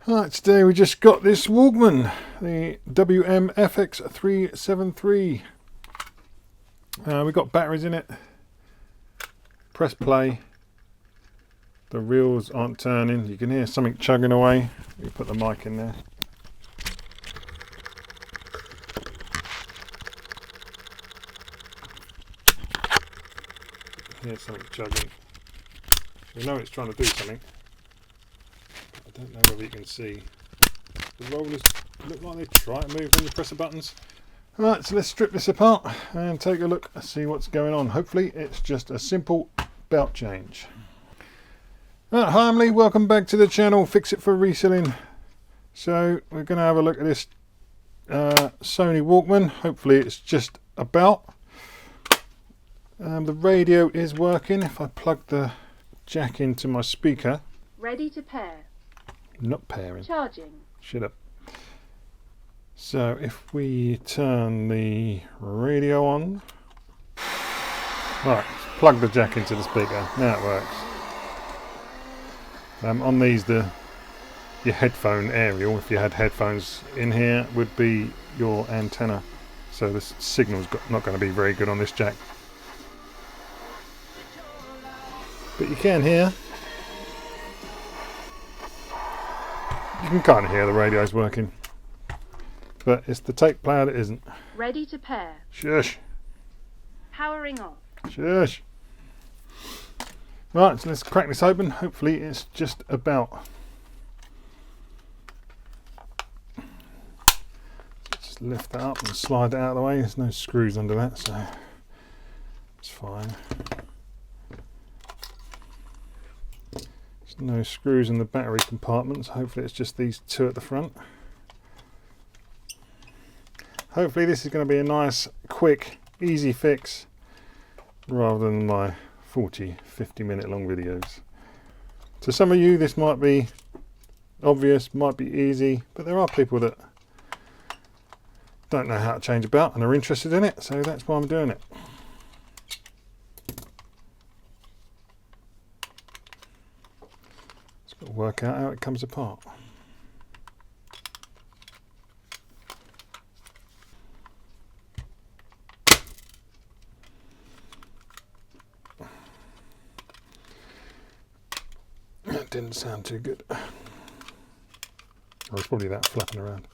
Right, today we just got this Walkman, the WM-FX373. We got batteries in it. Press play. The reels aren't turning. You can hear something chugging away. You put the mic in there. Hear something chugging. You know it's trying to do something. I don't know whether you can see. The rollers look like they try to move when you press the buttons. Alright, so let's strip this apart and take a look and see what's going on. Hopefully it's just a simple belt change. Right, hi Emily, welcome back to the channel, Fix It for Reselling. So we're going to have a look at this Sony Walkman. Hopefully it's just a belt. The radio is working. If I plug the jack into my speaker. Ready to pair. Not pairing. Charging. Shut up. So if we turn the radio on. Right, plug the jack into the speaker. Now it works. On these, your headphone aerial, if you had headphones in here, would be your antenna. So the signal's not going to be very good on this jack. But you can hear. You can kind of hear the radio's working. But it's the tape player that isn't. Ready to pair. Shush. Powering off. Shush. Right, so let's crack this open. Hopefully it's just about. Just lift that up and slide it out of the way. There's no screws under that, so it's fine. There's no screws in the battery compartments. Hopefully it's just these two at the front. Hopefully this is going to be a nice, quick, easy fix rather than my 40-50 minute long videos. To some of you this might be obvious, might be easy, but there are people that don't know how to change a belt and are interested in it, so that's why I'm doing it. Just got to work out how it comes apart. That didn't sound too good. Oh, it's probably that flapping around.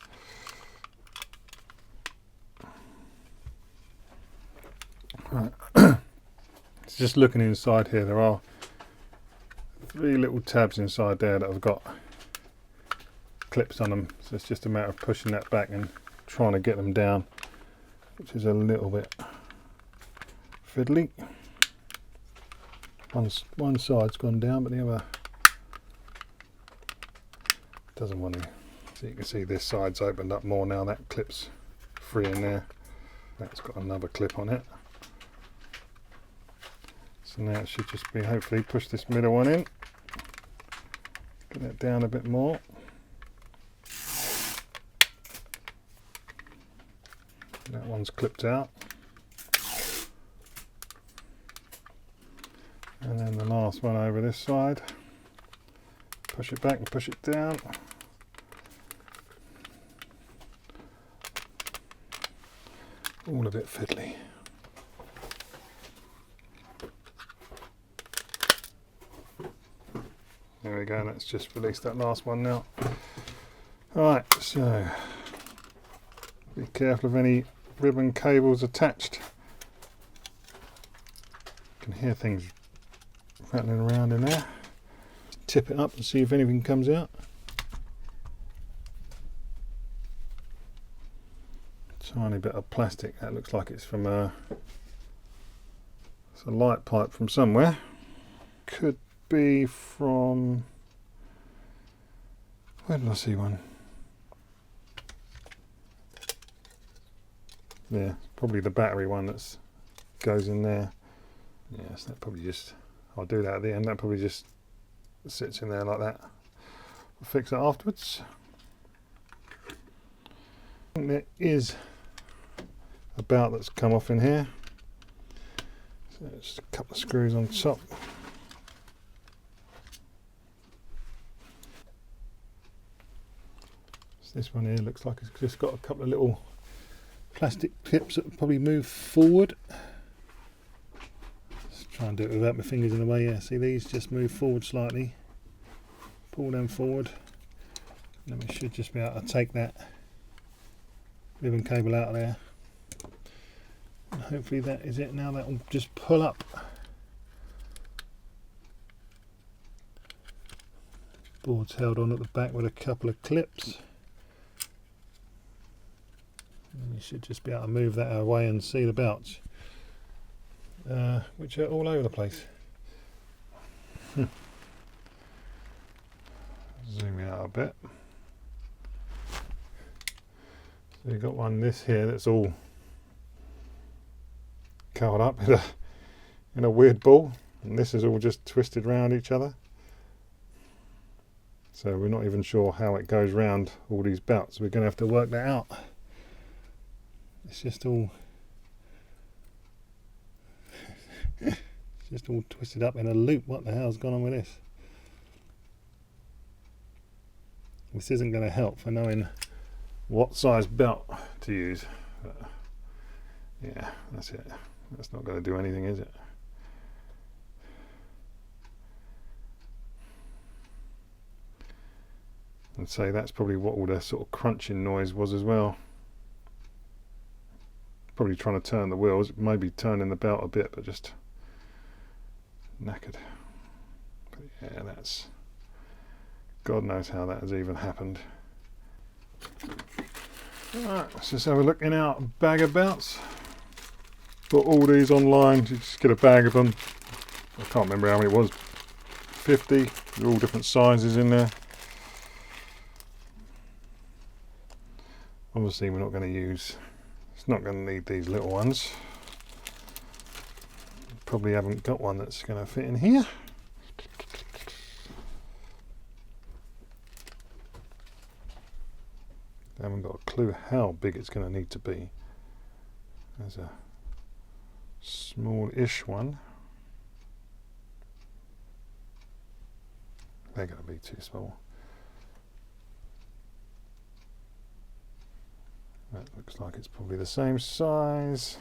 Right. It's just looking inside here. There are 3 little tabs inside there that have got clips on them. So it's just a matter of pushing that back and trying to get them down, which is a little bit fiddly. One side's gone down, but the other doesn't want to. So you can see this side's opened up more now. That clip's free in there. That's got another clip on it. So now it should just be, hopefully, push this middle one in. Get it down a bit more. That one's clipped out. And then the last one over this side. Push it back and push it down. All a bit fiddly. There we go, let's just release that last one now. Alright, so be careful of any ribbon cables attached. You can hear things rattling around in there. Tip it up and see if anything comes out. Tiny bit of plastic. That looks like it's from it's a light pipe from somewhere. Could be from, where did I see one? Yeah, probably the battery one that goes in there. Yes, that probably just, I'll do that at the end. That probably just sits in there like that. We'll fix it afterwards. I think there is a belt that's come off in here. So just a couple of screws on top. This one here looks like it's just got a couple of little plastic clips that probably move forward. Let's try and do it without my fingers in the way. Yeah, see, these just move forward slightly. Pull them forward. And then we should just be able to take that ribbon cable out of there. And hopefully that is it. Now that will just pull up. Board's held on at the back with a couple of clips. And you should just be able to move that away and see the belts, which are all over the place. Zoom out a bit. So you've got one this here that's all curled up in a weird ball, and this is all just twisted round each other. So we're not even sure how it goes round all these belts. We're going to have to work that out. It's just all twisted up in a loop. What the hell's gone on with this? This isn't going to help for knowing what size belt to use. But yeah, that's it. That's not going to do anything, is it? And say that's probably what all the sort of crunching noise was as well. Probably trying to turn the wheels, maybe turning the belt a bit, but just knackered. But yeah, that's, God knows how that has even happened. Alright, let's just have a look in our bag of belts. Got all these online, you just get a bag of them. I can't remember how many it was. 50, they're all different sizes in there. Obviously we're not going to use, it's not going to need these little ones. Probably haven't got one that's going to fit in here. I haven't got a clue how big it's going to need to be. There's a small-ish one. They're going to be too small. That looks like it's probably the same size.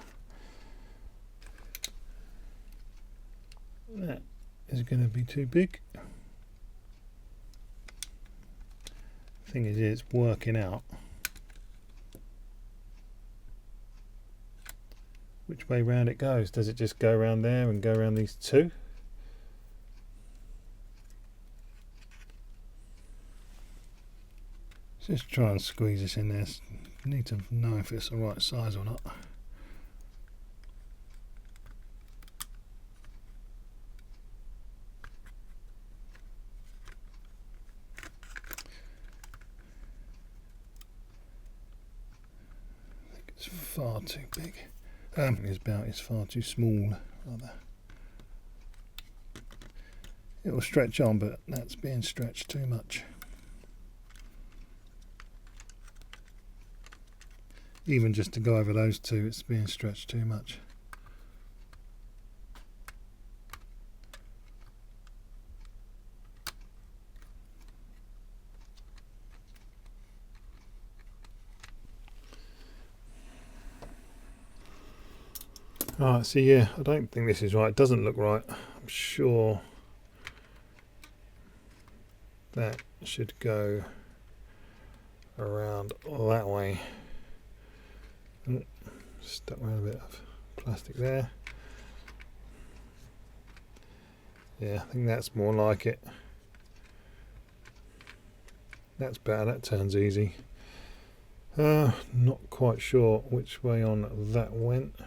That is going to be too big. Thing is, it's working out which way round it goes. Does it just go around there and go around these two? Just try and squeeze this in there. I need to know if it's the right size or not. I think it's far too big. His belt is far too small. Rather. It will stretch on, but that's being stretched too much. Even just to go over those two, it's being stretched too much. Alright, so yeah, I don't think this is right. It doesn't look right. I'm sure that should go around that way. Stuck around a bit of plastic there. Yeah, I think that's more like it. That's better, that turns easy. Not quite sure which way on that went. I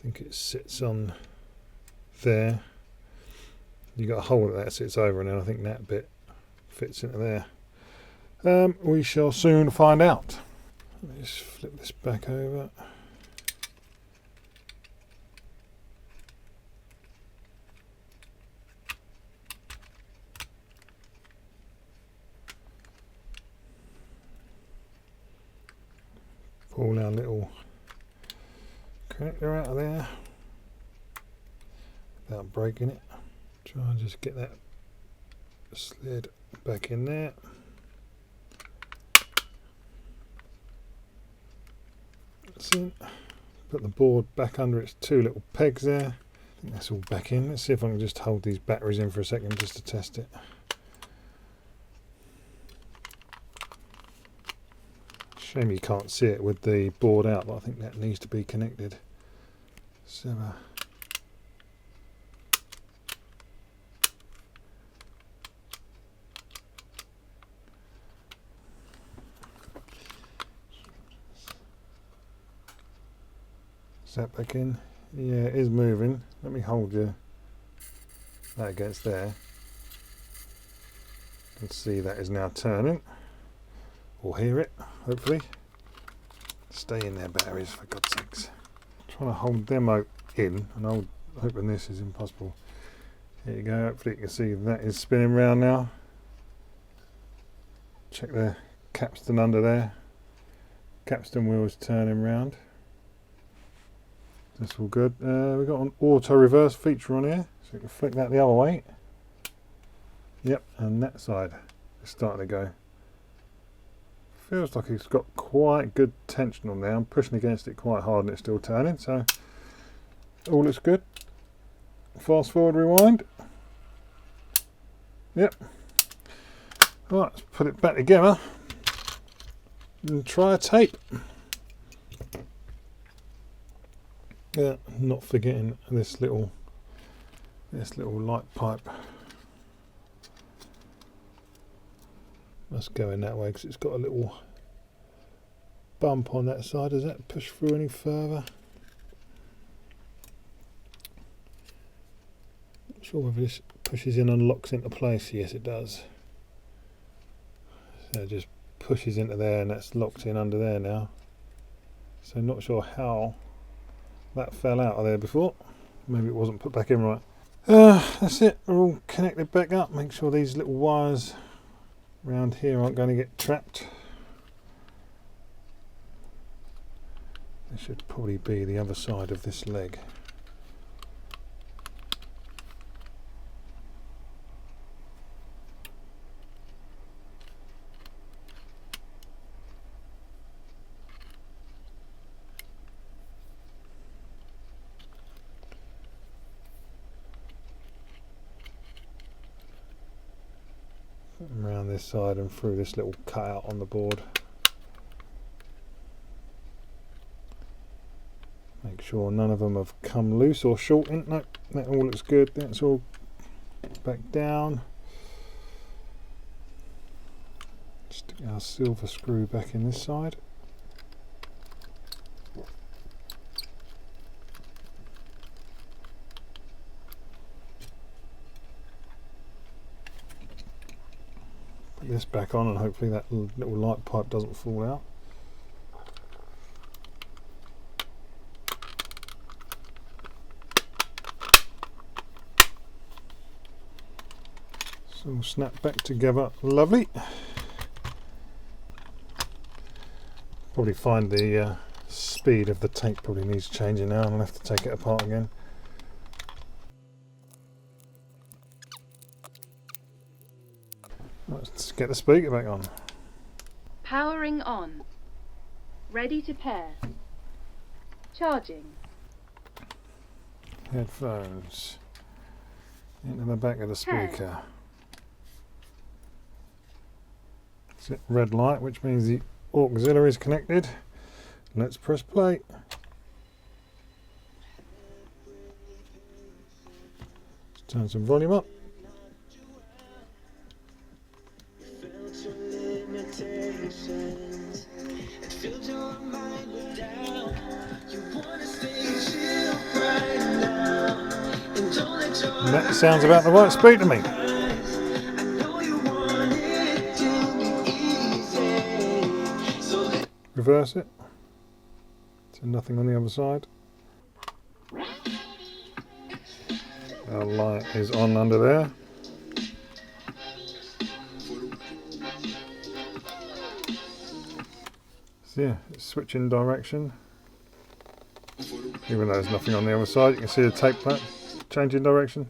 think it sits on there. You got a hole that sits over, and then I think that bit fits into there. We shall soon find out. Let me just flip this back over. Pull our little connector out of there without breaking it. Try and just get that slid back in there. nuts in. Put the board back under its two little pegs there. I think that's all back in. Let's see if I can just hold these batteries in for a second just to test it. Shame you can't see it with the board out, but I think that needs to be connected. So is that back in? Yeah, it is moving. Let me hold that against there. You can see that is now turning. Or hear it, hopefully. Stay in there, batteries, for God's sakes. Trying to hold them in, and hoping this is impossible. Here you go, hopefully you can see that is spinning round now. Check the capstan under there. Capstan wheel is turning round. That's all good. We've got an auto reverse feature on here, so you can flick that the other way. Yep, and that side is starting to go. Feels like it's got quite good tension on there. I'm pushing against it quite hard and it's still turning, so all looks good. Fast forward, rewind. Yep. Right, let's put it back together and try a tape. Yeah, not forgetting this little light pipe. Must go in that way because it's got a little bump on that side. Does that push through any further? Not sure whether this pushes in and locks into place. Yes, it does. So it just pushes into there and that's locked in under there now. So not sure how that fell out of there before. Maybe it wasn't put back in right. That's it. We're all connected back up. Make sure these little wires around here aren't going to get trapped. This should probably be the other side of this leg. Around this side and through this little cutout on the board. Make sure none of them have come loose or shortened. No, that all looks good. That's all back down. Stick our silver screw back in this side. Put this back on and hopefully that little light pipe doesn't fall out. So we'll snap back together. Lovely. Probably find the speed of the tape probably needs changing now, and I'll have to take it apart again. Let's get the speaker back on. Powering on. Ready to pair. Charging. Headphones. Into the back of the speaker. That's it, red light, which means the auxiliary is connected. Let's press play. Let's turn some volume up. And that sounds about the right speed to me. Reverse it. So nothing on the other side. Our light is on under there. So yeah, it's switching direction. Even though there's nothing on the other side, you can see the tape back changing direction.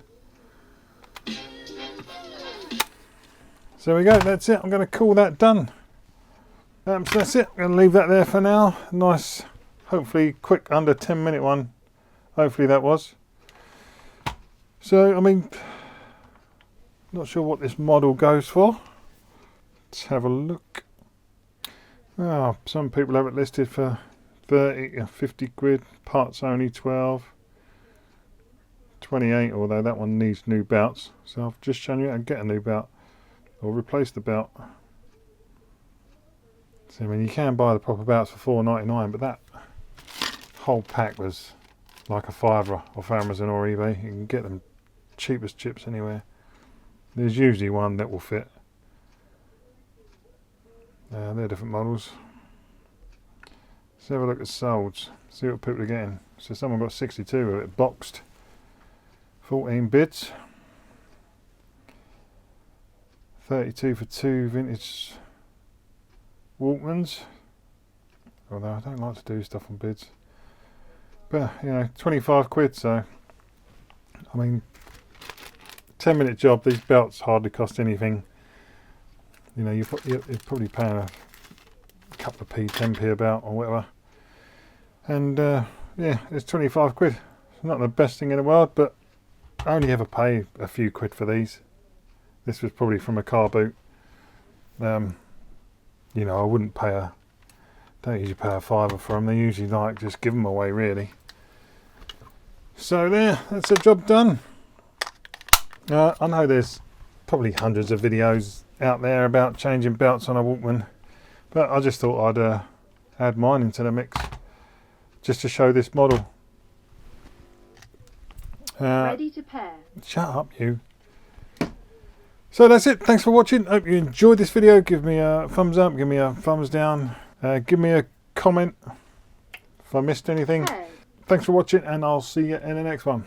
So there we go, that's it. I'm going to call that done. So that's it. I'm going to leave that there for now. Nice hopefully quick, under 10-minute one. Hopefully that was. So, I mean, not sure what this model goes for. Let's have a look. Oh, some people have it listed for 30 or 50 quid. Parts only 12. 28, although that one needs new belts. So I've just shown you how to get a new belt or replace the belt. So I mean, you can buy the proper belts for £4.99, but that whole pack was like a £5 off Amazon or eBay. You can get them cheap as chips anywhere. There's usually one that will fit. They're different models. Let's have a look at solds. See what people are getting. So someone got 62 of it boxed. 14 bids. 32 for 2 vintage Walkmans. Although I don't like to do stuff on bids. But you know, 25 quid, so I mean, 10-minute job. These belts hardly cost anything. You know, you're probably paying a couple of p, 10p a belt or whatever. And yeah, it's 25 quid. It's not the best thing in the world, but I only ever pay a few quid for these. This was probably from a car boot. You know, I wouldn't pay don't usually pay a £5 for them. They usually like just give them away, really. So there, that's the job done. I know there's probably hundreds of videos out there about changing belts on a Walkman, but I just thought I'd add mine into the mix just to show this model. Ready to pair. Shut up, you. So that's it. Thanks for watching. Hope you enjoyed this video. Give me a thumbs up, give me a thumbs down, give me a comment if I missed anything. Pair. Thanks for watching, and I'll see you in the next one.